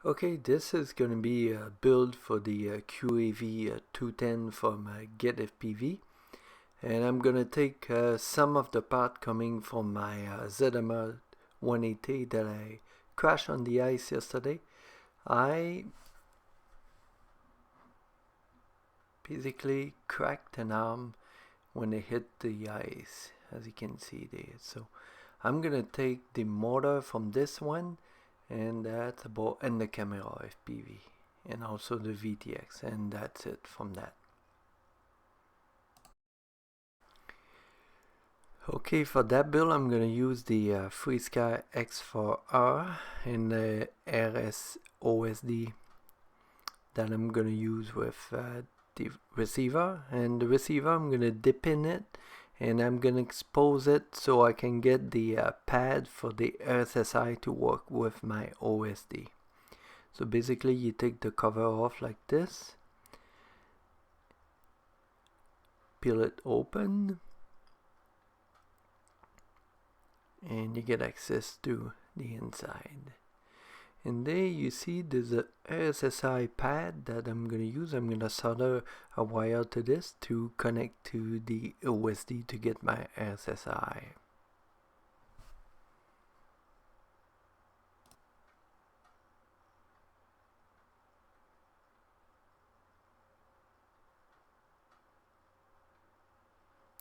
Okay, this is going to be a build for the QAV210 from GetFPV, and I'm going to take some of the part coming from my ZMR180 that I crashed on the ice yesterday. I basically cracked an arm when it hit the ice, as you can see there. So I'm going to take the motor from this one, and that's about, and the camera FPV, and also the VTX, and that's it from that. Okay, for that build I'm going to use the FreeSky X4R and the RROSD that I'm going to use with the receiver, and the receiver I'm going to dip in it and I'm going to expose it so I can get the pad for the SSI to work with my OSD. So basically you take the cover off like this, peel it open, and you get access to the inside. And there you see there's a SSI pad that I'm going to use. I'm going to solder a wire to this to connect to the OSD to get my SSI.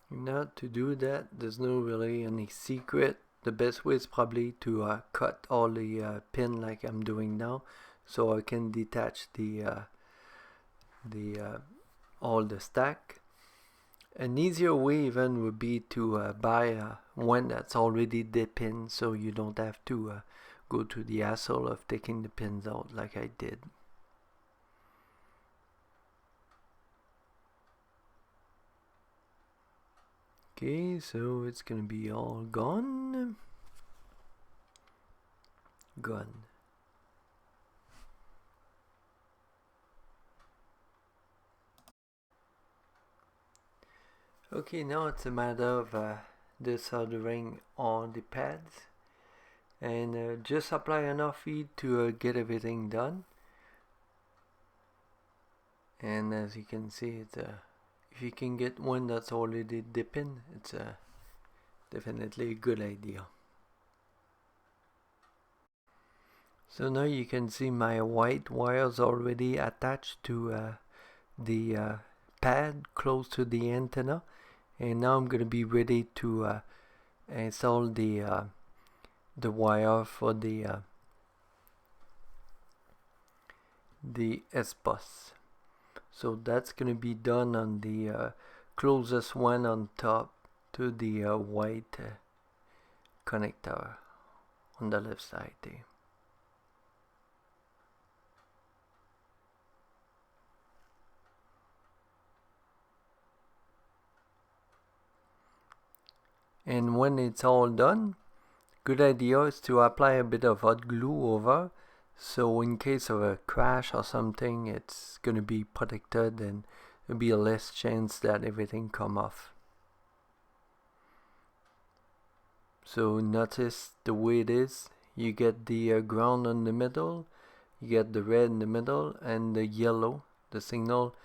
Now to do that, there's no really any secret. The best way is probably to cut all the pin like I'm doing now, so I can detach all the stack. An easier way even would be to buy one that's already dipped in, so you don't have to go through the hassle of taking the pins out like I did. Okay, so it's gonna be all gone. Okay, now it's a matter of desoldering all the pads, and just apply enough heat to get everything done. And as you can see, it's if you can get one that's already dipping, it's definitely a good idea. So now you can see my white wires already attached to the pad close to the antenna, and now I'm going to be ready to install the wire for the S-bus. So that's going to be done on the closest one on top to the white connector on the left side there. And when it's all done, good idea is to apply a bit of hot glue over, so in case of a crash or something, it's going to be protected and there'll be a less chance that everything come off. So notice the way it is. You get the ground in the middle, you get the red in the middle, and the yellow, the signal,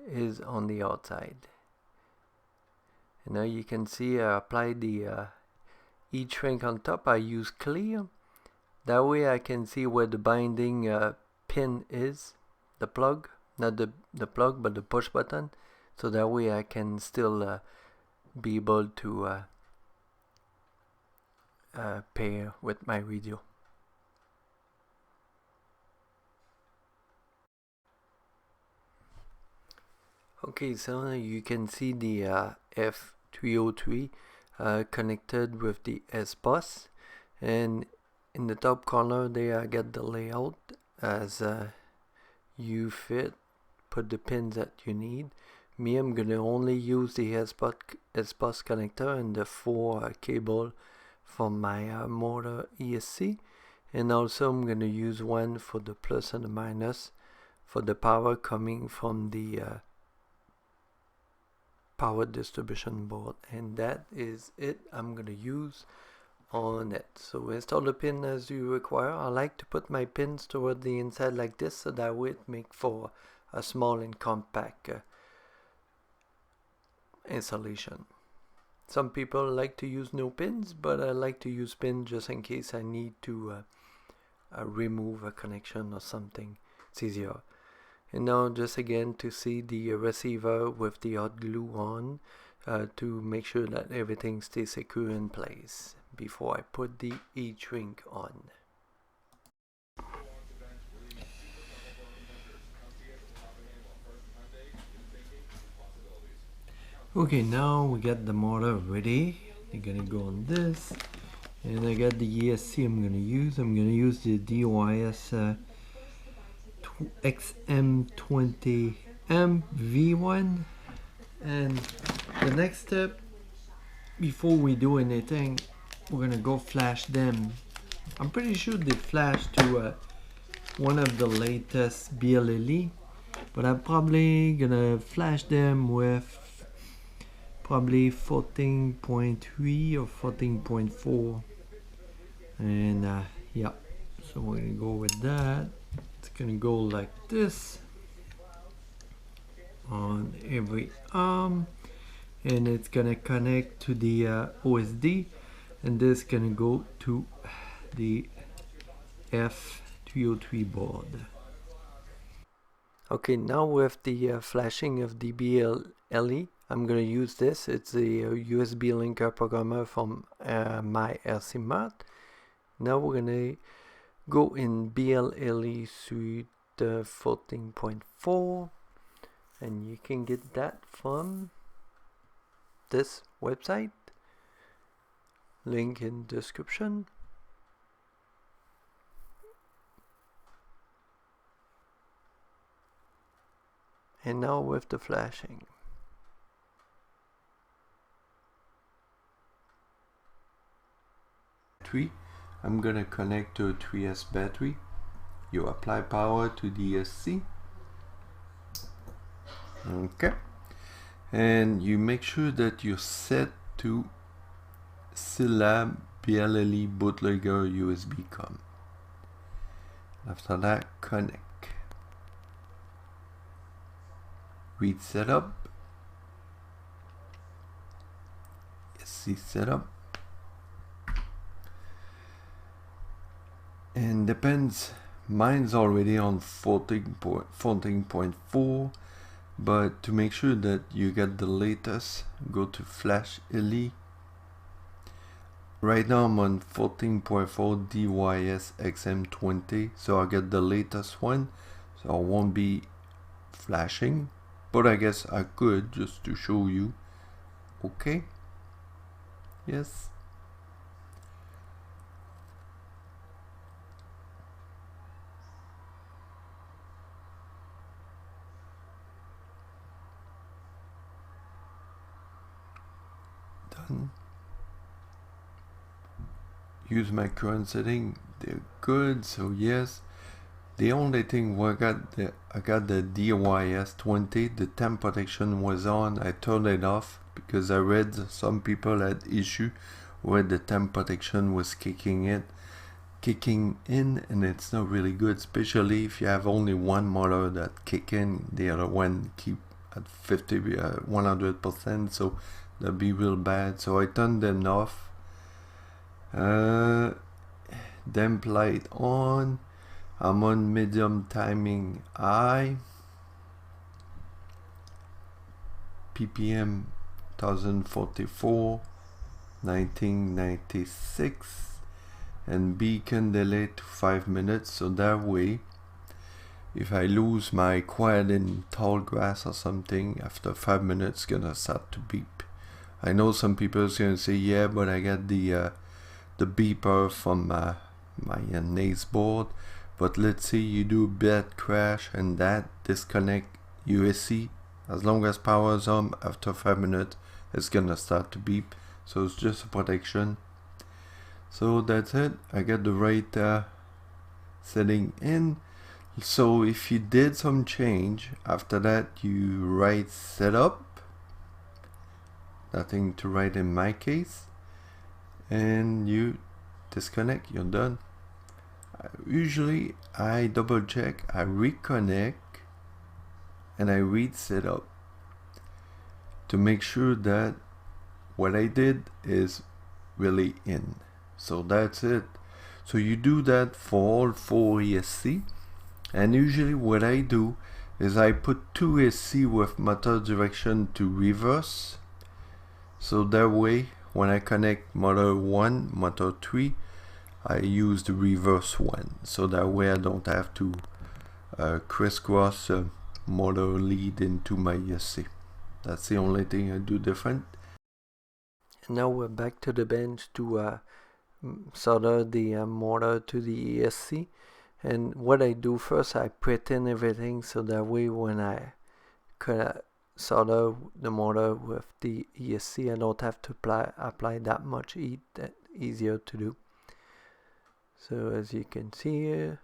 is on the outside. And now you can see I applied the heat shrink on top. I use clear. That way I can see where the binding pin is, the plug, not the plug but the push button. So that way I can still be able to pair with my radio. Okay, so you can see the F303 connected with the S-bus, and in the top corner there I get the layout as you fit, put the pins that you need. Me, I'm gonna only use the S-bus connector and the 4 cable from my motor ESC, and also I'm gonna use one for the plus and the minus for the power coming from the power distribution board. And that is it. I'm gonna use on it. So install the pin as you require. I like to put my pins toward the inside like this, so that way it makes for a small and compact installation. Some people like to use no pins, but I like to use pins just in case I need to remove a connection or something. It's easier. And now just again to see the receiver with the hot glue on, to make sure that everything stays secure in place before I put the heat-shrink on. Okay, now we got the motor ready. You're gonna go on this, and I got the ESC I'm gonna use. I'm gonna use the DYS XM V1. And the next step, before we do anything, we're gonna go flash them. I'm pretty sure they flash to one of the latest BLLE, but I'm probably gonna flash them with probably 14.3 or 14.4, and yeah, so we're gonna go with that. It's gonna go like this on every arm, and it's gonna connect to the OSD, and this gonna go to the F303 board. Okay, now with the flashing of the BLLE, I'm gonna use this. It's a USB linker programmer from my RC mod. Now we're gonna go in BLLE suite 14.4, and you can get that from this website, link in description. And now with the flashing. I'm gonna connect to a 3S battery. You apply power to the SC. Okay. And you make sure that you're set to Scew BLLE bootlegger USB COM. After that, connect. Read setup. SC setup. And depends, mine's already on 14.4, but to make sure that you get the latest, go to Flash LE. Right now I'm on 14.4 DYS XM20, so I'll get the latest one, so I won't be flashing, but I guess I could just to show you. Okay, yes. Done. Use my current setting, they're good, so yes. The only thing I got the DYS 20, the temp protection was on. I turned it off because I read some people had issue where the temp protection was kicking in, and it's not really good, especially if you have only one motor that kick in, the other one keep at 100%, so that'd be real bad. So I turned them off. Damp light on. I'm on medium timing high. ppm 1044, 1996, and beacon delay to 5 minutes, so that way if I lose my quiet in tall grass or something, after 5 minutes it's gonna start to beep. I know some people are gonna say, yeah, but I got the beeper from my NAS board. But let's say you do bad crash and that disconnect USC, as long as power is on, after 5 minutes it's gonna start to beep. So it's just a protection. So that's it. I got the right setting in. So if you did some change, after that you write setup. Nothing to write in my case. and you disconnect, you're done. Usually I double check, I reconnect, and I reset up to make sure that what I did is really in. So that's it. So you do that for all 4 ESC, and usually what I do is I put 2 ESC with motor direction to reverse, so that way when I connect motor 1, motor 3, I use the reverse one, so that way I don't have to crisscross motor lead into my ESC. That's the only thing I do different. And now we're back to the bench to solder the motor to the ESC. And what I do first, I pre-tin everything, so that way when I solder the motor with the ESC, I don't have to apply that much heat. That's easier to do. So as you can see here,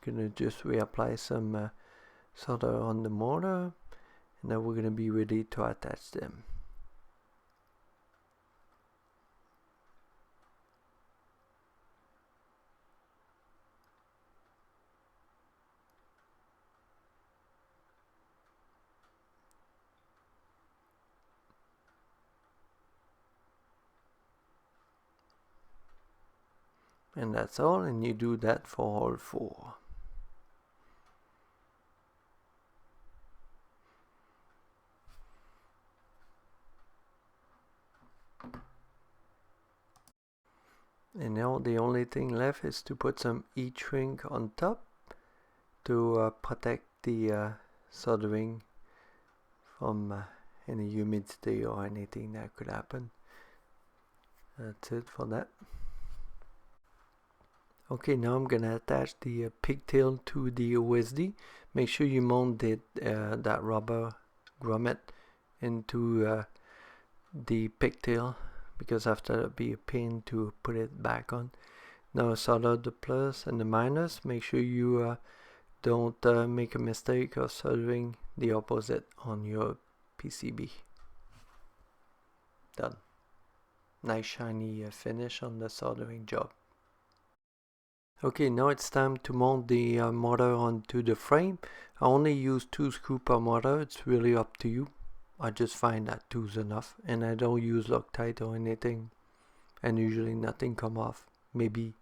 I'm gonna just reapply some solder on the motor, and now we're gonna be ready to attach them. And that's all, and you do that for all 4. And now the only thing left is to put some heat shrink on top to protect the soldering from any humidity or anything that could happen. That's it for that. Okay, now I'm gonna attach the pigtail to the OSD. Make sure you mount that rubber grommet into the pigtail, because after it'll be a pain to put it back on. Now solder the plus and the minus. Make sure you don't make a mistake of soldering the opposite on your PCB. Done. Nice shiny finish on the soldering job. Okay, now it's time to mount the motor onto the frame. I only use 2 screws per motor. It's really up to you. I just find that 2 is enough, and I don't use Loctite or anything, and usually nothing come off. Maybe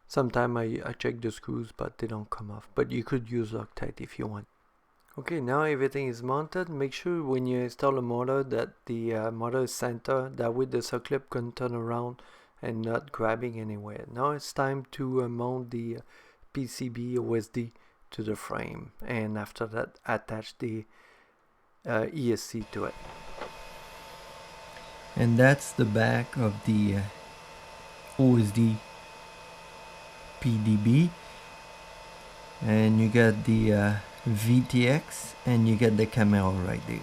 sometimes I check the screws, but they don't come off, but you could use Loctite if you want. Okay, now everything is mounted. Make sure when you install a motor that the motor is centered, that way the circlip can turn around and not grabbing anywhere. Now it's time to mount the PCB OSD to the frame, and after that attach the ESC to it. And that's the back of the OSD PDB, and you got the VTX, and you get the camera right there.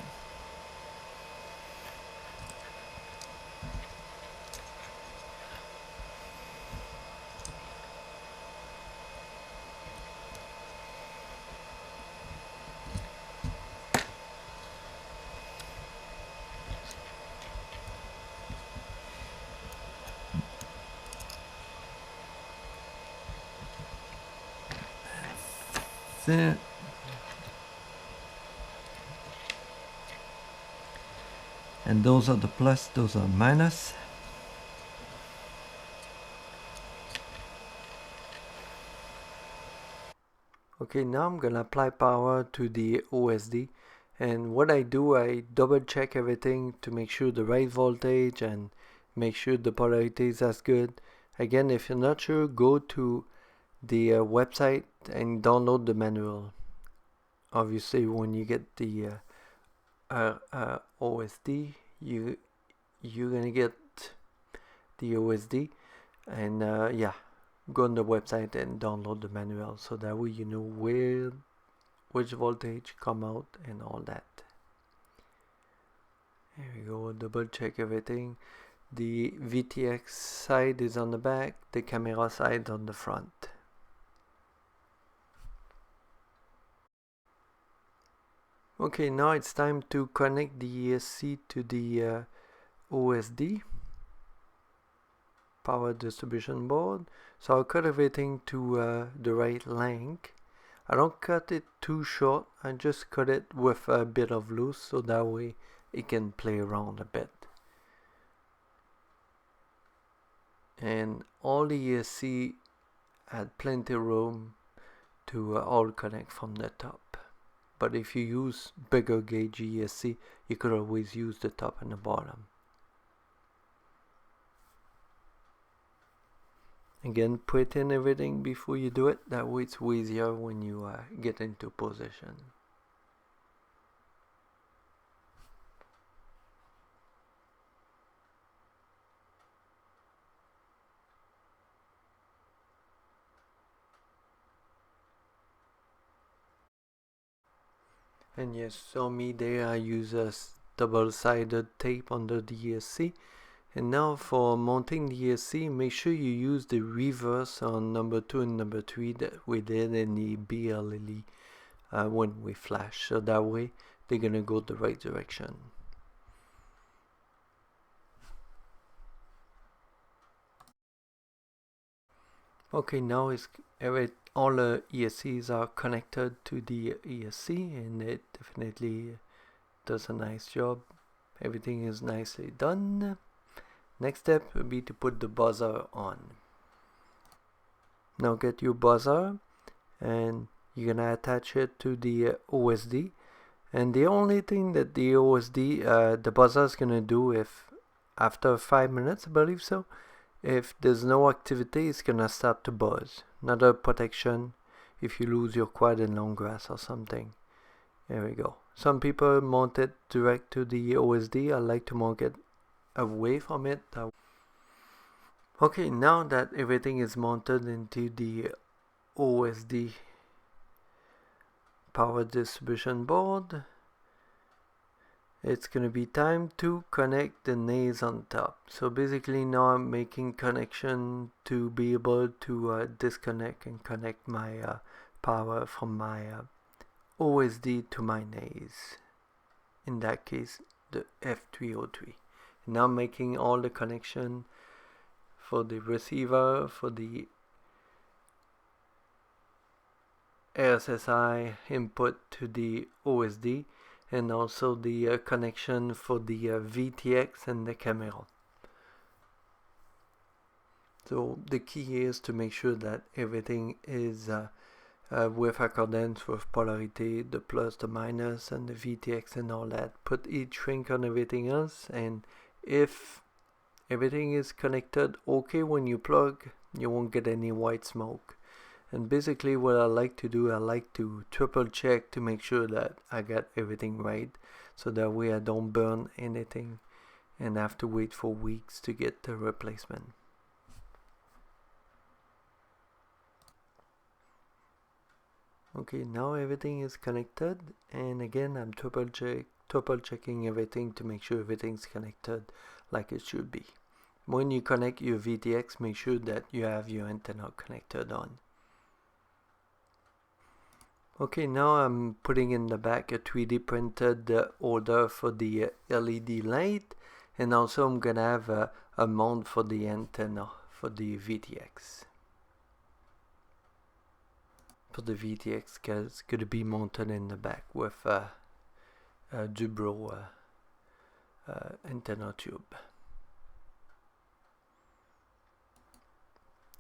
It. And those are the plus, those are minus. Okay, now I'm gonna apply power to the OSD, and what I do, I double check everything to make sure the right voltage and make sure the polarity is as good. Again, if you're not sure, go to the website and download the manual. Obviously, when you get the OSD, you're gonna get the OSD, and yeah, go on the website and download the manual, so that way you know which voltage come out and all that. There we go. Double check everything. The VTX side is on the back, the camera side on the front. Okay, now it's time to connect the ESC to the OSD. power distribution board. So I'll cut everything to the right length. I don't cut it too short, I just cut it with a bit of loose so that way it can play around a bit. And all the ESC had plenty of room to all connect from the top. But if you use bigger gauge ESC, you could always use the top and the bottom. Again, put in everything before you do it, that way it's easier when you get into position. And yes, so me there I use a double-sided tape under the ESC. And now for mounting the ESC, make sure you use the reverse on number 2 and number 3 that we did in the BLLE when we flash. So that way they're gonna go the right direction. Okay, now all the ESCs are connected to the ESC, and it definitely does a nice job. Everything is nicely done. Next step would be to put the buzzer on. Now get your buzzer and you're gonna attach it to the OSD. And the only thing that the OSD, the buzzer is gonna do, if after 5 minutes, I believe so, if there's no activity, it's gonna start to buzz. Another protection if you lose your quad in long grass or something. There we go. Some people mount it direct to the OSD. I like to mount it away from it. Okay, now that everything is mounted into the OSD power distribution board, it's gonna be time to connect the nails on top. So basically now I'm making connection to be able to disconnect and connect my power from my OSD to my nails. In that case, the F303. Now I'm making all the connection for the receiver, for the RSSI input to the OSD, and also the connection for the VTX and the camera. So the key is to make sure that everything is with accordance with polarity, the plus, the minus, and the VTX and all that. Put each shrink on everything else, and if everything is connected okay when you plug, you won't get any white smoke. And basically what I like to do, I like to triple check to make sure that I got everything right, so that way I don't burn anything and have to wait for weeks to get the replacement. Okay, now everything is connected, and again I'm triple checking everything to make sure everything's connected like it should be. When you connect your VTX, make sure that you have your antenna connected on. Okay, now I'm putting in the back a 3D printed holder for the LED light, and also I'm gonna have a mount for the antenna for the VTX. For the VTX, it's gonna be mounted in the back with a Dubro antenna tube.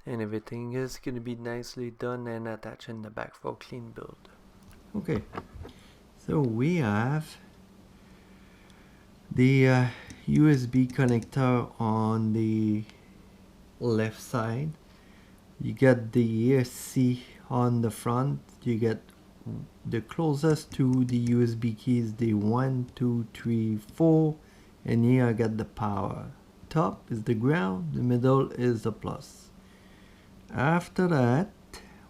And everything is going to be nicely done and attached in the back for a clean build. Okay, so we have the USB connector on the left side. You get the ESC on the front. You get the closest to the USB keys, the 1, 2, 3, 4, and here I got the power. Top is the ground, the middle is the plus. After that,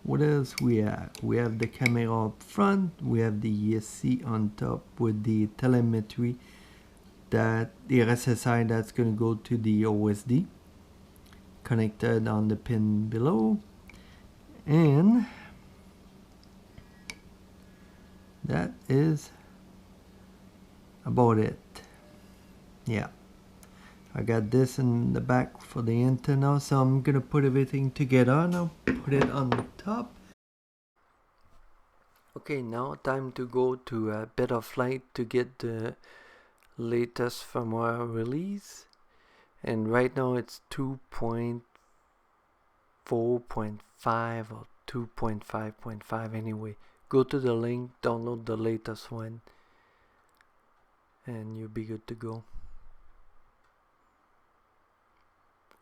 what else we have? We have the camera up front, we have the ESC on top with the telemetry, that the RSSI that's going to go to the OSD, connected on the pin below, and that is about it. Yeah, I got this in the back for the antenna, so I'm gonna put everything together now. Put it on the top. Okay, now time to go to a beta flight to get the latest firmware release. And right now it's 2.4.5 or 2.5.5 anyway. Go to the link, download the latest one, and you'll be good to go.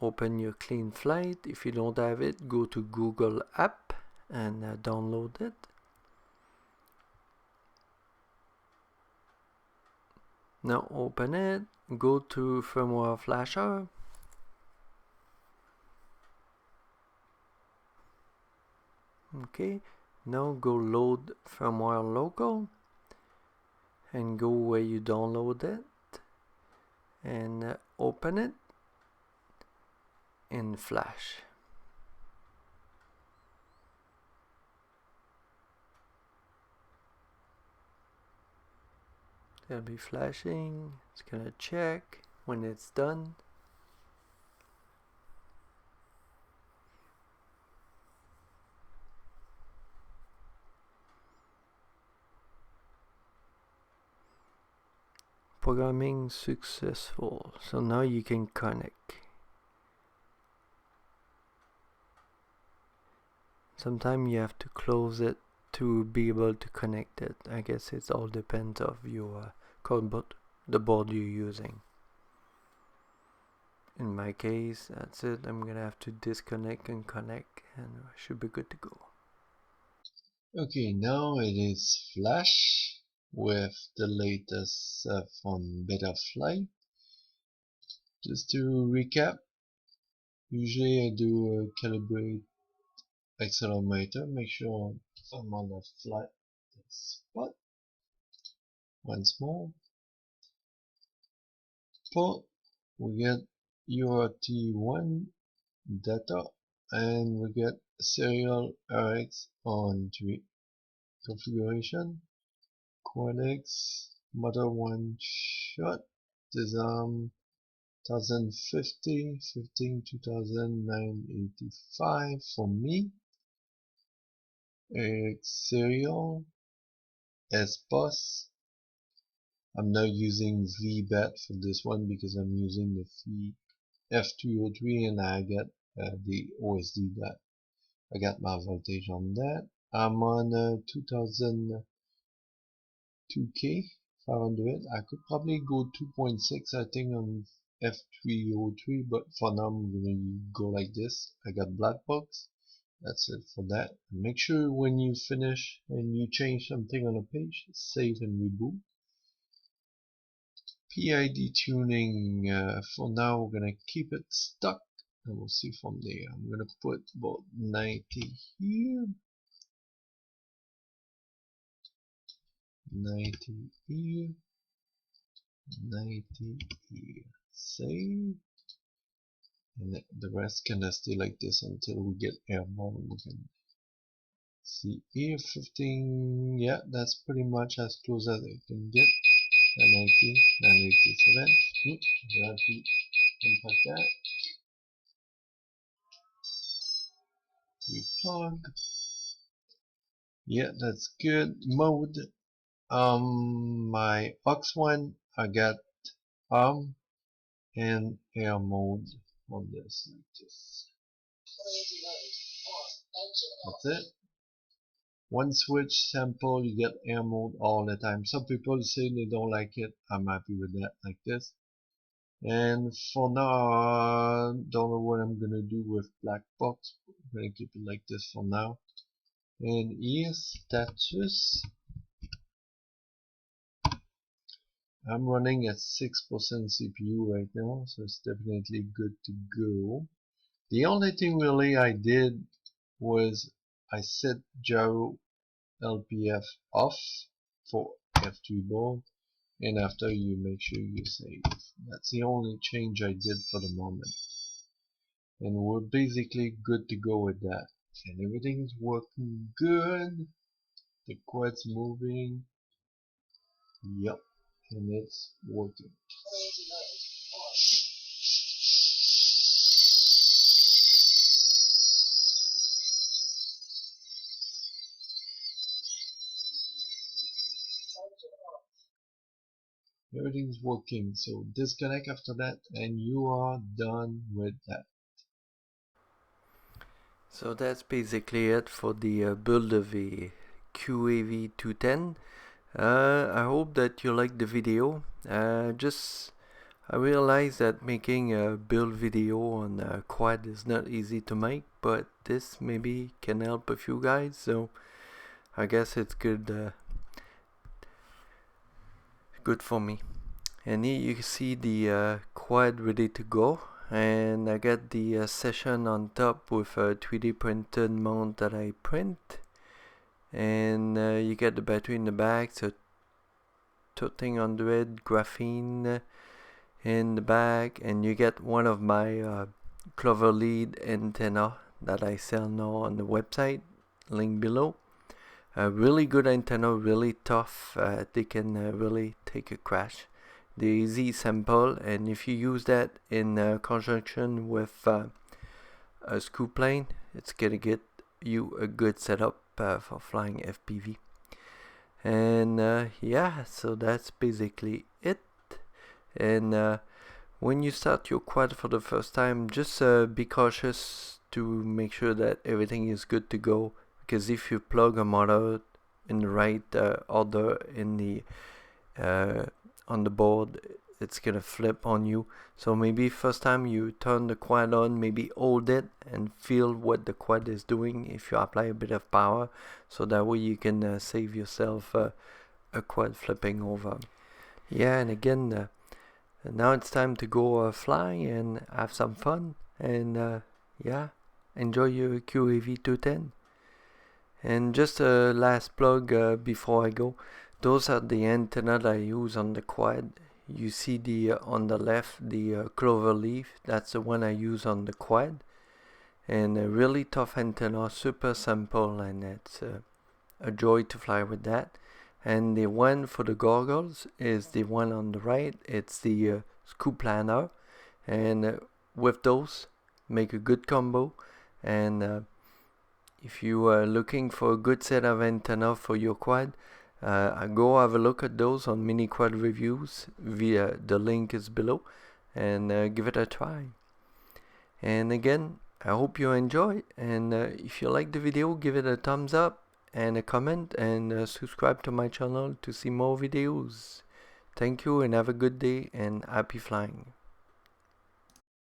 Open your clean flight. If you don't have it, go to Google app and download it. Now open it, go to firmware flasher. Okay, now go load firmware local and go where you download it and open it in Flash. It'll be flashing. It's gonna check. When it's done, programming successful. So now you can connect. Sometimes you have to close it to be able to connect it. I guess it all depends of your code board, the board you're using. In my case, that's it. I'm gonna have to disconnect and connect, and I should be good to go. Okay, now it is flash with the latest from Beta Flight. Just to recap, usually I do calibrate accelerometer, make sure I'm on the flight spot. Once more, put, we get URT1 data, and we get serial RX on 3 configuration, codecs, mother 1 shot, disarm 1050, 15 2985 for me, serial, S-Bus. I'm now using VBAT for this one because I'm using the F303 and I get the OSD that I got my voltage on that. I'm on 2002K 500. I could probably go 2.6 I think on F303, but for now I'm gonna go like this. I got black box. That's it for that. Make sure when you finish and you change something on a page, save and reboot. PID tuning, for now we're gonna keep it stuck and we'll see from there. I'm gonna put about 90 here, 90 here, 90 here. Save, and the rest can stay like this until we get airborne. We can see here 15. Yeah, that's pretty much as close as I can get. 990, 987. We have to unpack that. Replug. Yeah, that's good. Mode. My aux1, I got and air mode on this. That's it. One switch sample, you get air mode all the time. Some people say they don't like it. I'm happy with that, like this. And for now, don't know what I'm gonna do with black box. I'm gonna keep it like this for now. And here, status. I'm running at 6% CPU right now, so it's definitely good to go. The only thing really I did was I set gyro LPF off for F3 board, and after you make sure you save. That's the only change I did for the moment. And we're basically good to go with that. And everything's working good. The quad's moving. Yep. And it's working. everything's working. So disconnect after that and you are done with that. So that's basically it for the build of a QAV210. I hope that you liked the video. I realized that making a build video on a quad is not easy to make, but this maybe can help a few guys, so I guess it's good for me. And here you see the quad ready to go, and I got the session on top with a 3D printed mount that I print, and you get the battery in the back, so 1300 graphene in the back, and you get one of my Clover Leaf antenna that I sell now on the website, link below. A really good antenna, really tough. They can really take a crash. They're easy, simple, and if you use that in conjunction with a Scew plane, it's gonna get you a good setup for flying FPV. And yeah, so that's basically it. And when you start your quad for the first time, just be cautious to make sure that everything is good to go, because if you plug a motor in the right order in the on the board, it's gonna flip on you. So maybe first time you turn the quad on, maybe hold it and feel what the quad is doing if you apply a bit of power, so that way you can save yourself a quad flipping over. Yeah, and again, now it's time to go fly and have some fun, and yeah, enjoy your QAV210. And just a last plug before I go. Those are the antenna that I use on the quad. You see the on the left, the Clover Leaf. That's the one I use on the quad. And a really tough antenna, super simple, and it's a joy to fly with that. And the one for the goggles is the one on the right. It's the Scew Planar. And with those, make a good combo. And if you are looking for a good set of antenna for your quad, go have a look at those on Mini Quad Reviews. The link is below, and give it a try. And again, I hope you enjoy, and if you like the video, give it a thumbs up and a comment, and subscribe to my channel to see more videos. Thank you, and have a good day, and happy flying.